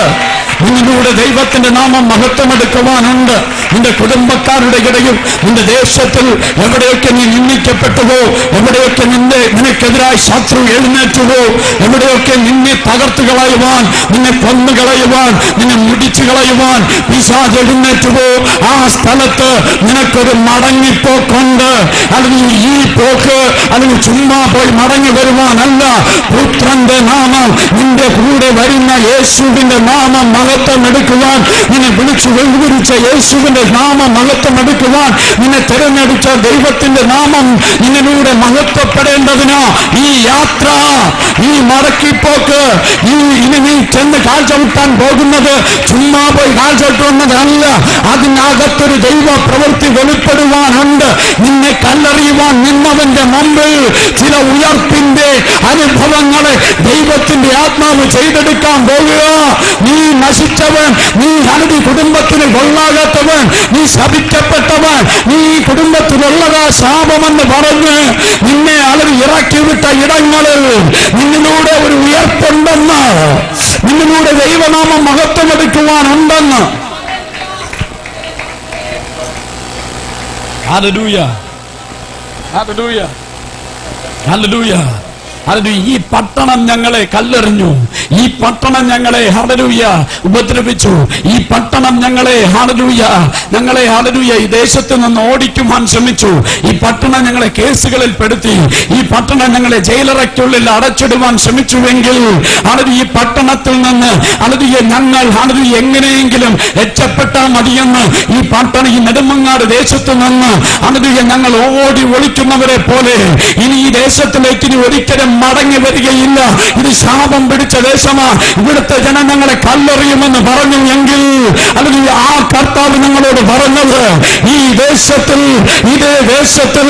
നിന്നിലൂടെ ദൈവത്തിന്റെ നാമം മഹത്വമെടുക്കുവാനുണ്ട്. നിന്റെ കുടുംബക്കാരുടെ ഇടയിൽ, നിന്റെ ദേശത്തിൽ എവിടെയൊക്കെ നീ നിന്ദിക്കപ്പെട്ടുവോ, എവിടെയൊക്കെ നിനക്കെതിരായി ശത്രു എഴുന്നേറ്റുവോ, എവിടെയൊക്കെ നിന്നെ തകർത്തു കളയുവാൻ, നിന്നെ കൊന്നു കളയുവാൻ, നിന്നെ മുടിച്ചു കളയുവാൻ പിശാച് എഴുന്നേറ്റുവോ, ആ സ്ഥലത്ത് നിനക്കൊരു മടങ്ങിപ്പോക്കുണ്ട്. അല്ലെങ്കിൽ ഈ പോക്ക് അല്ലെങ്കിൽ ചുമ്മാ പോയി മടങ്ങി വരുവാനല്ല. പുത്രന്റെ നാമം, നിന്റെ കൂടെ വരുന്ന യേശുവിന്റെ നാമം മഹത്വം എടുക്കുവാൻ, നിന്നെ വിളിച്ചു വെല്ലുവിളിച്ച യേശുവിന്റെ നാമം മഹത്വം എടുക്കുവാൻ, നിന്നെ തിരഞ്ഞെടുത്ത ദൈവത്തിന്റെ നാമം നിന്നിലൂടെ മഹത്വപ്പെടേണ്ടതിനാ ഈ യാത്ര, ഈ മടക്കിപ്പോക്ക്, ഇനി നീ ചെന്ന് കാഴ്ചവിട്ടാൻ പോകുന്നത് ചുമ്മാ പോയി കാഴ്ചവിട്ടുന്നതല്ല. അതിനകത്തൊരു ദൈവ പ്രവൃത്തി വെളിപ്പെടുവാനുണ്ട്. നിന്നെ കല്ലെറിയുവാൻ നിന്നവന്റെ മുമ്പിൽ ചില ഉയർപ്പിന്റെ അനുഭവങ്ങളെ ദൈവത്തിന്റെ ആത്മാവ് ചെയ്തെടുക്കാൻ പോകുക. നീ നശിച്ചവൻ, നീ ഹല്ലേലൂയ കുടുംബത്തിന് കൊള്ളാകാത്തവൻ, നീ ശപിക്കപ്പെട്ടവൻ, നീ കുടുംബത്തിലുള്ളതാ ശാപമെന്ന് പറഞ്ഞ് നിന്നെ ഹല്ലേലൂയ ഇറക്കി വിട്ട ഇടങ്ങളിൽ നിന്നിലൂടെ ഒരു ഉയർപ്പുണ്ടെന്ന്, നിന്നിലൂടെ ദൈവനാമം മഹത്വമെടുക്കുവാനുണ്ടെന്ന്. ഹല്ലേലൂയ, ഹല്ലേലൂയ, ഹല്ലേലൂയ. ഈ പട്ടണം ഞങ്ങളെ കല്ലെറിഞ്ഞു, ഈ പട്ടണം ഞങ്ങളെ ഹല്ലേലൂയ ഉപദ്രവിച്ചു, ഈ പട്ടണം ഞങ്ങളെ ഹല്ലേലൂയ ഈ ദേശത്ത് നിന്ന് ഓടിക്കുവാൻ ശ്രമിച്ചു, ഈ പട്ടണം ഞങ്ങളെ കേസുകളിൽ പെടുത്തി, ഈ പട്ടണം ഞങ്ങളെ ജയിലറയ്ക്കുള്ളിൽ അടച്ചിടുവാൻ ശ്രമിച്ചുവെങ്കിൽ ഹല്ലേലൂയ ഈ പട്ടണത്തിൽ നിന്ന് ഹല്ലേലൂയ ഞങ്ങൾ ഹല്ലേലൂയ എങ്ങനെയെങ്കിലും രക്ഷപ്പെട്ടാൽ മതിയെന്ന് ഈ പട്ടണം, ഈ നെടുമങ്ങാട് ദേശത്ത് നിന്ന് ഹല്ലേലൂയ ഞങ്ങൾ ഓടി ഒളിക്കുന്നവരെ പോലെ ഇനി ഈ ദേശത്തിലേക്ക് ഇനി ഒരിക്കലും മടങ്ങി വരികയില്ല. ഇത് ശാപം പിടിച്ച ദേശമാ, ഇവിടുത്തെ ജനം ഞങ്ങളെ കല്ലെറിയുമെന്ന് പറഞ്ഞു എങ്കിൽ അല്ലെങ്കിൽ ആ കർത്താവ് ഞങ്ങളോട് പറഞ്ഞത് ഈ ദേശത്തിൽ, ഇതേ ദേശത്തിൽ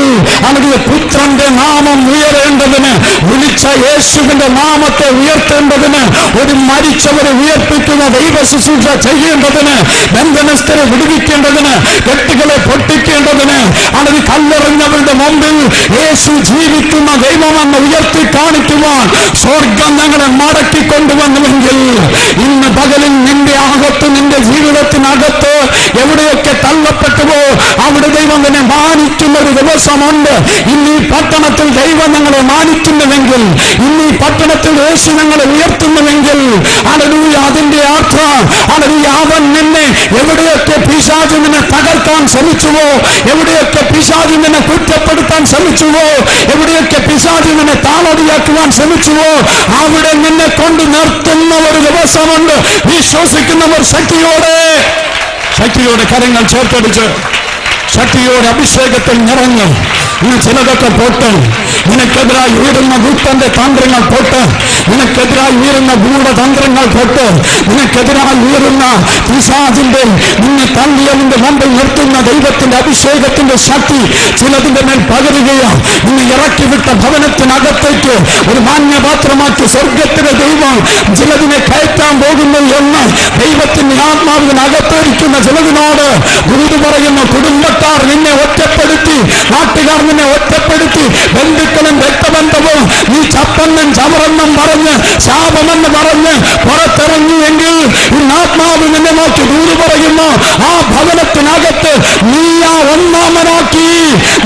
അല്ലെങ്കിൽ പുത്രന്റെ നാമം ഉയരേണ്ടതിന്, വിളിച്ച യേശുവിന്റെ നാമത്തെ ഉയർത്തേണ്ടതിന്, ഒരു മരിച്ചവരെ ഉയർപ്പിക്കുന്ന ദൈവ ശുശ്രൂഷ ചെയ്യേണ്ടതിന്, ബന്ധനസ്ഥരെ വിടുവിക്കേണ്ടതിന്, കെട്ടുകളെ പൊട്ടിക്കേണ്ടതിന്, അല്ലെങ്കിൽ കല്ലെറിഞ്ഞവരുടെ മുമ്പിൽ യേശു ജീവിക്കുന്ന ദൈവമെന്ന് ഉയർത്തി കാണിക്കുവാൻ സ്വർഗം ഞങ്ങളെ മടക്കി കൊണ്ടുവന്നുവെങ്കിൽ ഇന്ന് പകലിൽ നിന്റെ അകത്ത്, നിന്റെ ജീവിതത്തിനകത്ത് എവിടെയൊക്കെ തള്ളപ്പെട്ടുവോ അവിടെ ദൈവം തന്നെ മാനിക്കുന്ന ഒരു ദിവസമുണ്ട്. ഇന്ന് ഈ പട്ടണത്തിൽ ദൈവം ഞങ്ങളെ മാനിക്കുന്നുവെങ്കിൽ, ഇന്ന് ഈ പട്ടണത്തിൽ യേശു ഞങ്ങളെ ഉയർത്തുന്നുവെങ്കിൽ ഹല്ലേലൂയ അതിന്റെ അർത്ഥം ഹല്ലേലൂയ അവൻ നിന്നെ എവിടെയൊക്കെ പിശാച് നിന്നെ തകർക്കാൻ ശ്രമിച്ചുവോ, എവിടെയൊക്കെ പിശാച് നിന്നെ കുറ്റപ്പെടുത്താൻ ശ്രമിച്ചുവോ, എവിടെയൊക്കെ പിശാച് നിന്നെ താളടിയാക്കുവാൻ ശ്രമിച്ചുവോ അവിടെ നിന്നെ കൊണ്ട് നിർത്തുന്ന ഒരു ദിവസമുണ്ട്. വിശ്വസിക്കുന്നവർ ശക്തിയോടെ കരങ്ങൾ ചേർത്തടിച്ച് ശക്തിയോടെ അഭിഷേകത്തിൽ നിറഞ്ഞ് ഇനി ചിലതൊക്കെ പോട്ട്. നിനക്കെതിരായി ഉയരുന്ന ദൂതന്റെ തന്ത്രങ്ങൾ പോട്ട്. നിനക്കെതിരായി ഉയരുന്ന ഗൂഢതന്ത്രങ്ങൾ പോട്ട്. നിനക്കെതിരായി ഉയരുന്ന പിശാചിന്റെ നിന്നെ തള്ളിയതിന്റെ മുമ്പിൽ നിർത്തുന്ന ദൈവത്തിന്റെ അഭിഷേകത്തിന്റെ ശക്തി ചിലതിന്റെ മേൽ പകരുകയോ നിന്നെ ഇറക്കിവിട്ട ഭവനത്തിനകത്തേക്ക് ഒരു മാന്യപാത്രമാക്കി സ്വർഗത്തിലെ ദൈവം ചിലതിനെ കയറ്റാൻ പോകുന്നു എന്ന് ദൈവത്തിന്റെ ആത്മാവിനകത്തേരിക്കുന്ന ചിലതിനോട് ദൂത് പറയുന്നു. കുടുംബക്കാർ നിന്നെ ഒറ്റപ്പെടുത്തി, നാട്ടുകാർ നിന്നെ ഒറ്റപ്പെടുത്തി, ബന്ധുക്കളും രക്തബന്ധവും നീ ചപ്പെന്നും ചവറെന്നും പറഞ്ഞ് ശാപമെന്ന് പറഞ്ഞ് പുറത്തിറങ്ങിയെങ്കിൽ ഇന്ന് ആത്മാവ് നിന്നെ നോക്കി ദൂത് പറയുന്നു. ആ ഭവനത്തിനകത്ത് നീ ആ ഒന്നാമനാക്കി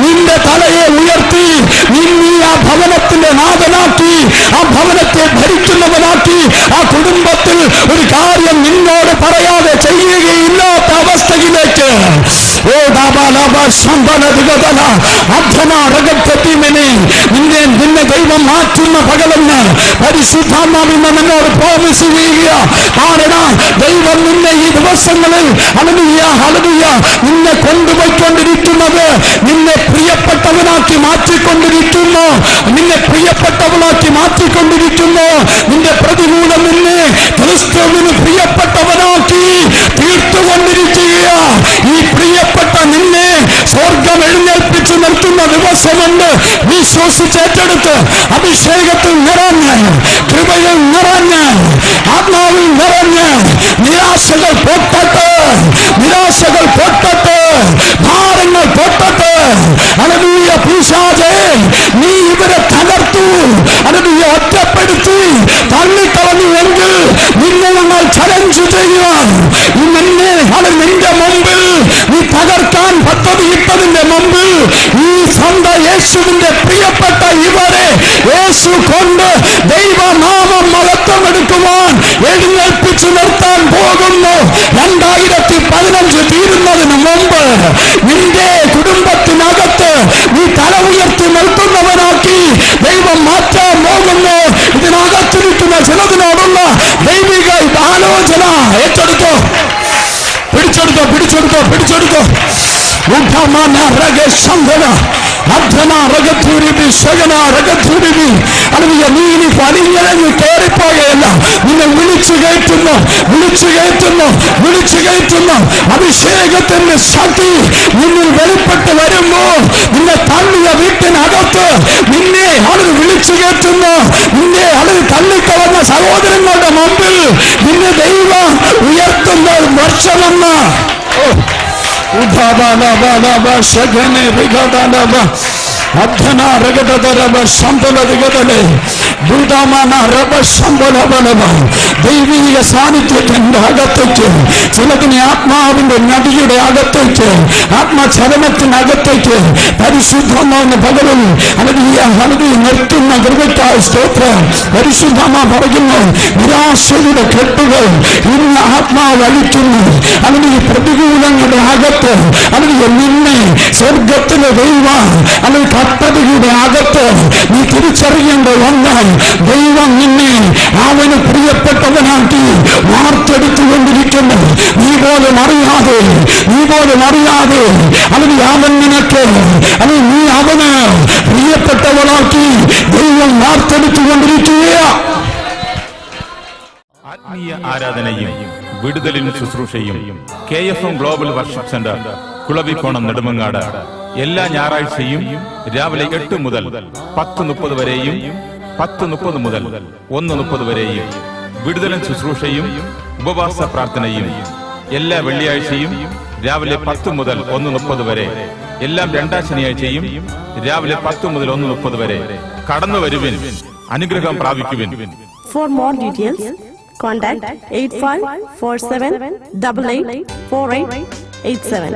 നിന്റെ തലയെ ഉയർത്തി നീ ആ ഭവനത്തിന്റെ നാഥനാക്കി ആ ഭവനത്തെ ഭരിക്കുന്നവനാക്കി ആ കുടുംബത്തിൽ ഒരു കാര്യം നിന്നോട് പറയാതെ ചെയ്യുകയില്ലാത്ത അവസ്ഥയിലേക്ക് നിന്നെ ദൈവം മാറ്റുന്ന പകലെന്ന് പരിശുദ്ധാത്മാവിൽ എന്നോട് പ്രോമിസ് ചെയ്യുക. കാരണം ദൈവം നിന്നെ ഈ ദിവസങ്ങളിൽ നിന്നെ കൊണ്ടുപോയിക്കൊണ്ടിരിക്കുന്നത് നിന്നെ പ്രിയപ്പെട്ടവനാക്കി മാറ്റിക്കൊണ്ടിരിക്കുന്നു. നിന്നെ പ്രിയപ്പെട്ടവനാക്കി മാറ്റിക്കൊണ്ടിരിക്കുന്നു. നിന്റെ പ്രതികൂലം നിന്നെ ക്രിസ്തുവിന് പ്രിയപ്പെട്ടവനാക്കി തീർത്തുകൊണ്ടിരിക്കുക. ഈ പ്രിയപ്പെട്ട നിന്നെ സ്വർഗം എഴുന്നേൽപ്പിച്ചു നിർത്തുന്ന ദിവസമുണ്ട്. വിശ്വസിച്ചേറ്റെടുത്ത് അഭിഷേകത്തിൽ നിറഞ്ഞ് കൃപയിൽ നിറഞ്ഞ് ആത്മാവിൽ നിറഞ്ഞ് നിരാശകൾ പൊട്ടട്ടെ, നിരാശകൾ പൊട്ടട്ടെ, ഭാരങ്ങൾ പൊട്ടട്ടെ. ഹല്ലേലൂയ. പിശാചേ, നീ ഇവരെ തകർത്തു, ഹല്ലേലൂയ, ഒറ്റപ്പെടുത്തി തള്ളിക്കളഞ്ഞുവെങ്കിൽ നിന്നെ ഞങ്ങൾ ചലഞ്ച് ചെയ്യുവാൻ നിന്നെ നിന്റെ മുമ്പിൽ നീ തകർക്കാൻ പദ്ധതിയിട്ടതിന്റെ മുമ്പിൽ ഈ സ്വന്തം യേശുവിന്റെ പ്രിയപ്പെട്ട ഇവരെ യേശു കൊണ്ട് ദൈവനാമം മഹത്വമെടുക്കുവാൻ എഴുന്നേൽപ്പിച്ചു നിർത്താൻ പോകുന്നു. 2015 തീരുന്നതിന് മുമ്പ് നിന്റെ കുടുംബത്തിനകത്ത് നീ തല ഉയർത്തി നിൽക്കുന്നവനാക്കി ദൈവം മാറ്റാൻ പോകുന്നു. ഇതിനകത്തിരിക്കുന്ന ചിലതിനോടുള്ള ദൈവിക ആലോചന ഏറ്റെടുത്തോ, പിടിച്ചെടുത്തോ, പിടിച്ചെടുത്തോ, പിടിച്ചെടുത്തോ. നീ ഇനി പണിഞ്ഞു കയറിപ്പോകയല്ല, നിന്നെ വിളിച്ചു കയറ്റുന്നു, വിളിച്ചു കയറ്റുന്നു, വിളിച്ചു കയറ്റുന്നു. അഭിഷേകത്തിന്റെ ശക്തി നിന്നിൽ വെളിപ്പെട്ട് വരുമ്പോ നിന്നെ തള്ളിയ വീട്ടിനകത്ത് നിന്നെ ആളുകൾ വിളിച്ചു കയറ്റുന്നു. നിന്നെ ആളുകൾ തള്ളിക്കളഞ്ഞ സഹോദരങ്ങളുടെ മുമ്പിൽ നിന്നെ ദൈവം ഉയർത്തുന്ന വർഷമെന്ന് ദൈവീക സാന്നിധ്യത്തിന്റെ അകത്തേക്ക് ചിലതിനെ ആത്മാവിന്റെ നദിയുടെ അകത്തേക്ക് ആത്മചലനത്തിനകത്തേക്ക് പരിശുദ്ധമാവുന്ന പകരം നിർത്തുന്ന കൃപയ്ക്കായ സ്തോത്രം. പരിശുദ്ധമ പറയുന്നു, നിരാശയുടെ കെട്ടുകൾ ഇന്ന് ആത്മാവ് അഴിക്കുന്നു. അതിന് പ്രതികൂലങ്ങളുടെ അകത്ത് അതിന് നിന്നെ സ്വർഗത്തിലെ ദൈവം അതിൽ പദ്ധതിയുടെ അകത്ത് നീ തിരിച്ചറിയേണ്ട ഒന്ന്, ദൈവം നിന്നെ അവന് പ്രിയപ്പെട്ടവനാക്കി വാർത്തെടുത്തുകൊണ്ടിരിക്കുന്നു. നീ പോലും അറിയാതെ, നീ പോലും അറിയാതെ അതിന് അവൻ നിനക്ക് അത് നീ അവന് പ്രിയപ്പെട്ടവനാക്കി ദൈവം വാർത്തെടുത്തുകൊണ്ടിരിക്കുകയാണ്. ആത്മീയ ആരാധനയും വിടുതലിന് ശുശ്രൂഷയും KFM global worship centre Kulavikkonam Nedumangad എല്ലാ ഞായറാഴ്ചയും രാവിലെ 8 മുതൽ 10:30 വരെയും 10:30 മുതൽ 1:30 വരെയും വിടുതലിന് ശുശ്രൂഷയും ഉപവാസ പ്രാർത്ഥനയും എല്ലാ വെള്ളിയാഴ്ചയും രാവിലെ 10 മുതൽ 1:30 വരെ, എല്ലാം രണ്ടാം ശനിയാഴ്ചയും രാവിലെ 10 മുതൽ 1:30 വരെ. കടന്നു വരുവിൻ, അനുഗ്രഹം പ്രാപിക്കുവിൻ. For more details, contact 8547884887.